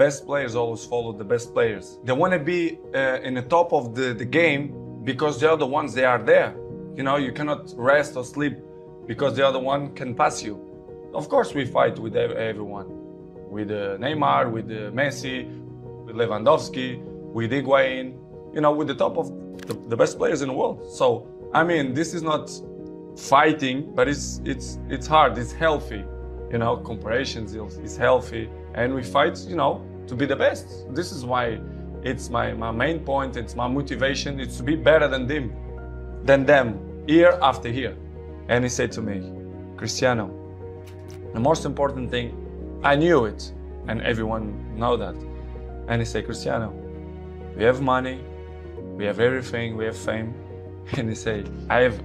best players always follow the best players. They want to be in the top of the game because the other ones, they are there. You know, you cannot rest or sleep because the other one can pass you. Of course, we fight with everyone. With Neymar, with Messi, with Lewandowski, with Higuain, you know, with the top of the best players in the world. So, I mean, this is not fighting, but it's hard, it's healthy. You know, comparisons is healthy, and we fight, you know, to be the best. This is why it's my main point, it's my motivation, it's to be better than them, year after year. And he said to me, Cristiano, the most important thing, I knew it, and everyone know that. And he said, Cristiano, we have money, we have everything, we have fame. And he said, I have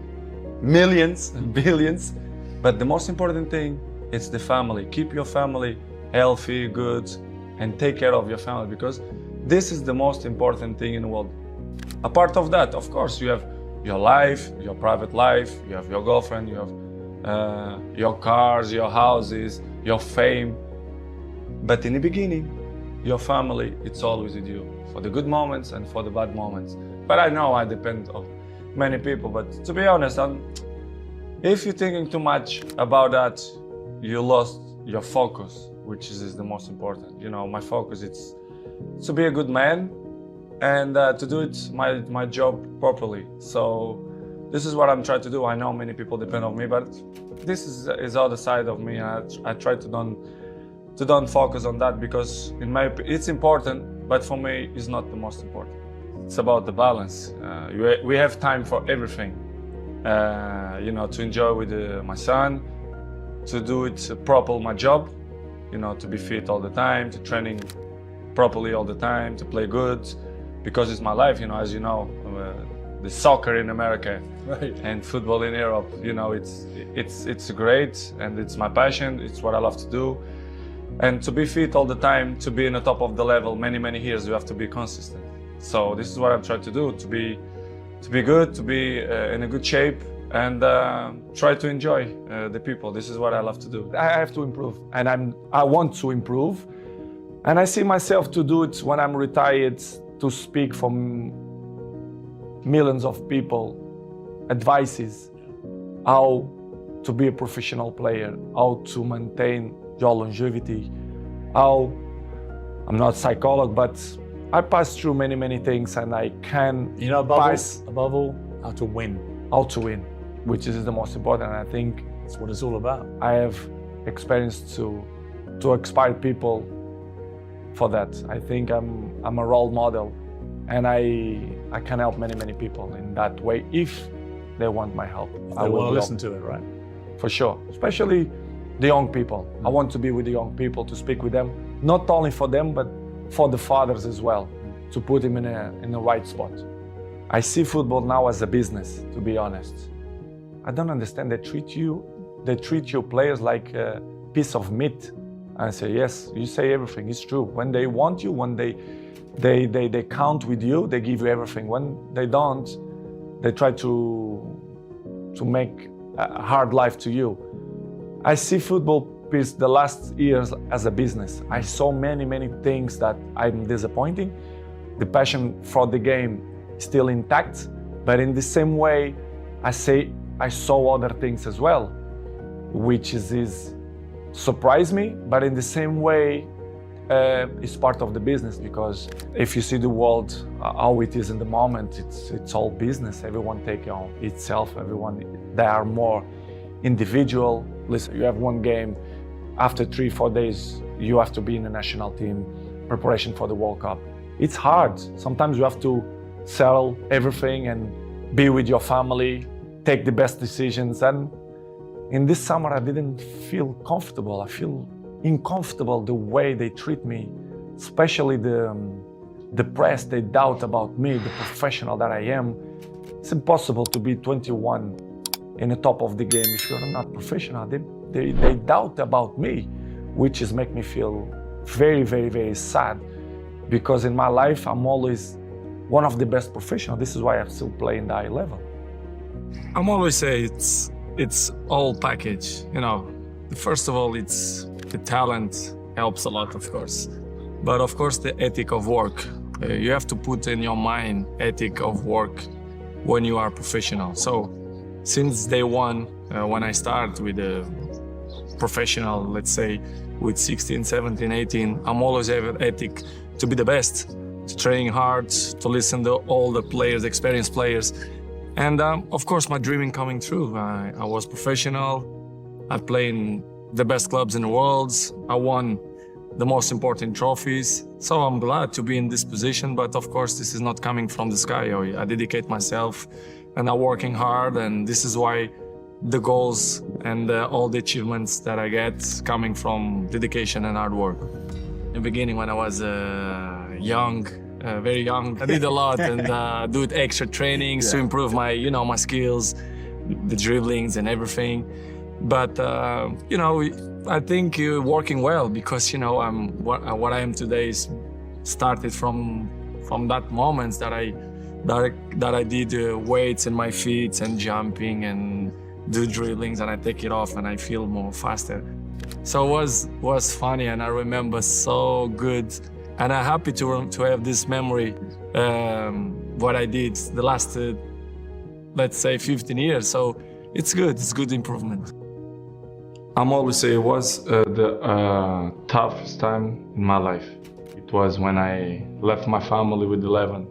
millions and billions, but the most important thing, it's the family. Keep your family healthy, good, and take care of your family, because this is the most important thing in the world. Apart of that, of course, you have your life, your private life, you have your girlfriend, you have your cars, your houses, your fame. But in the beginning, your family, it's always with you, for the good moments and for the bad moments. But I know I depend on many people, but to be honest, if you're thinking too much about that, you lost your focus, which is the most important. You know, my focus, it's to be a good man and to do it my job properly. So this is what I'm trying to do. I know many people depend on me, but this is other side of me. I try to don't focus on that, because it's important, but for me it's not the most important. It's about the balance. We have time for everything. You know, to enjoy with my son, to do it properly, my job, you know, to be fit all the time, to training properly all the time, to play good, because it's my life, you know, as you know, the soccer in America, right, and football in Europe, you know, it's great, and it's my passion, it's what I love to do. And to be fit all the time, to be in the top of the level many years, you have to be consistent. So this is what I'm trying to do, to be good, to be in a good shape, and try to enjoy the people. This is what I love to do. I have to improve, and I want to improve, and I see myself to do it when I'm retired, to speak for millions of people, advices, how to be a professional player, how to maintain your longevity, how, I'm not a psychologist, but I passed through many things, and I can, you know, above all, how to win. How to win, which is the most important. And I think that's what it's all about. I have experienced to inspire people for that. I think I'm a role model, and I can help many people in that way if they want my help. I will listen to it, right? For sure, especially the young people. I want to be with the young people, to speak with them, not only for them, but for the fathers as well, to put them in a right spot. I see football now as a business, to be honest. I don't understand. They treat your players like a piece of meat. I say, yes, you say everything, it's true. When they want you, when they count with you, they give you everything. When they don't, they try to make a hard life to you. I see football the last years as a business. I saw many things that I'm disappointing. The passion for the game is still intact, but in the same way, I saw other things as well, which is surprised me, but in the same way, it's part of the business, because if you see the world, how it is in the moment, it's all business. Everyone take on itself, they are more individual. Listen, you have one game, after 3-4 days, you have to be in the national team, preparation for the World Cup. It's hard. Sometimes you have to sell everything and be with your family, take the best decisions. And in this summer, I didn't feel comfortable. I feel uncomfortable the way they treat me, especially the press, they doubt about me, the professional that I am. It's impossible to be 21 in the top of the game if you're not professional. They doubt about me, which is make me feel very sad, because in my life I'm always one of the best professionals. This is why I still play in the high level. I'm always say it's all package. You know, first of all, it's the talent helps a lot, of course, But of course, the ethic of work. You have to put in your mind ethic of work when you are professional. So since day one, when I start with a professional, let's say with 16, 17, 18, I'm always have ethic to be the best, to train hard, to listen to all the players, experienced players. And of course, my dream coming true. I was professional. I played in the best clubs in the world. I won the most important trophies. So I'm glad to be in this position, but of course, this is not coming from the sky. I dedicate myself and I'm working hard, and this is why the goals and all the achievements that I get coming from dedication and hard work. In the beginning, when I was young, very young, I did a lot and do extra trainings to improve my, my skills, the dribblings and everything. But I think you're working well because I'm what I am today is started from that moment that I did weights in my feet and jumping and do dribblings, and I take it off and I feel more faster. So it was funny, and I remember so good, and I'm happy to have this memory. What I did the last let's say 15 years. So it's good improvement. I'm always say it was the toughest time in my life. It was when I left my family with 11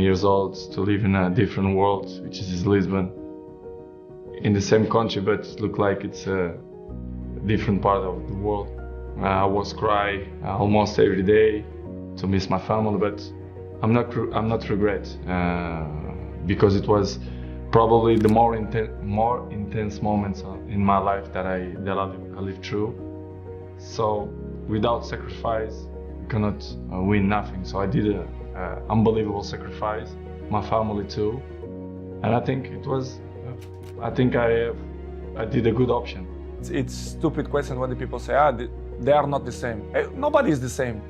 years old to live in a different world, which is Lisbon, in the same country, but it looked like it's a different part of the world. I was crying almost every day to miss my family, but I'm not regret because it was probably the more intense moments in my life that I lived through. So without sacrifice, you cannot win nothing. So I did an unbelievable sacrifice, my family too, and I think it was. I think I did a good option. It's stupid question when the people say, they are not the same. Nobody is the same.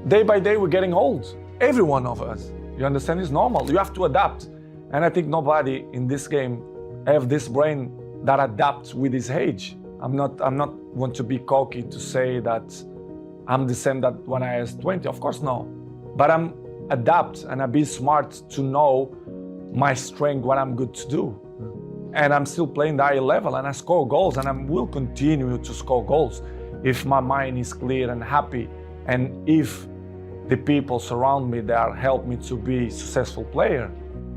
Day by day, we're getting old. Every one of us. You understand? It's normal. You have to adapt. And I think nobody in this game have this brain that adapts with his age. I'm not want to be cocky to say that I'm the same that when I was 20. Of course, no. But I'm adapt and I be smart to know my strength, what I'm good to do. And I'm still playing the high level and I score goals and I will continue to score goals if my mind is clear and happy, and if the people surround me that help me to be a successful player,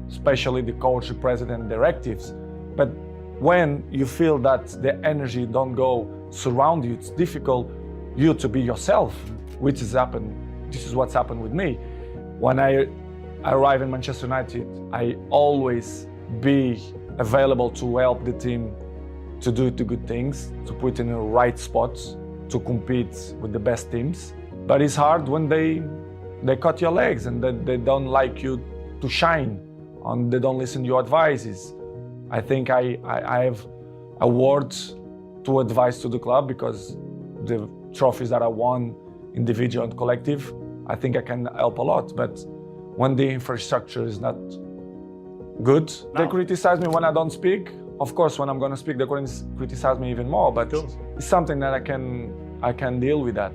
especially the coach, the president, directives. But when you feel that the energy don't go surround you, it's difficult you to be yourself, which has happened. This is what's happened with me. When I arrive in Manchester United, I always be available to help the team to do the good things, to put in the right spots, to compete with the best teams. But it's hard when they cut your legs and they don't like you to shine, and they don't listen to your advices. I think I have a word to advise to the club because the trophies that I won, individual and collective, I think I can help a lot. But when the infrastructure is not good, they criticize me when I don't speak. Of course, when I'm going to speak, they criticize me even more. But it's something that I can deal with that.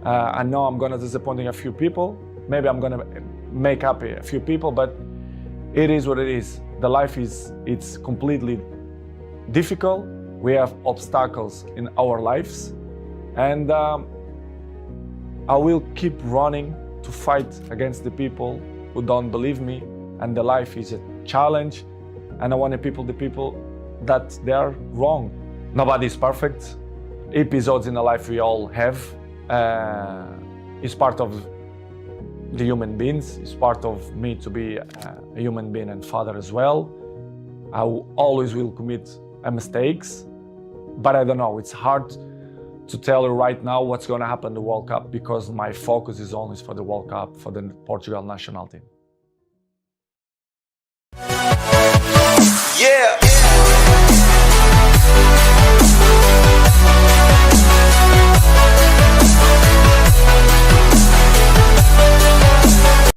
I know I'm going to disappoint a few people. Maybe I'm going to make happy a few people, but it is what it is. The life it's completely difficult. We have obstacles in our lives, and I will keep running to fight against the people who don't believe me. And the life is a challenge, and I want the people that they are wrong. Nobody is perfect. Episodes in the life we all have is part of the human beings. It's part of me to be a human being and father as well. I always will commit mistakes, but I don't know. It's hard to tell you right now what's going to happen in the World Cup because my focus is only for the World Cup, for the Portugal national team. Yeah.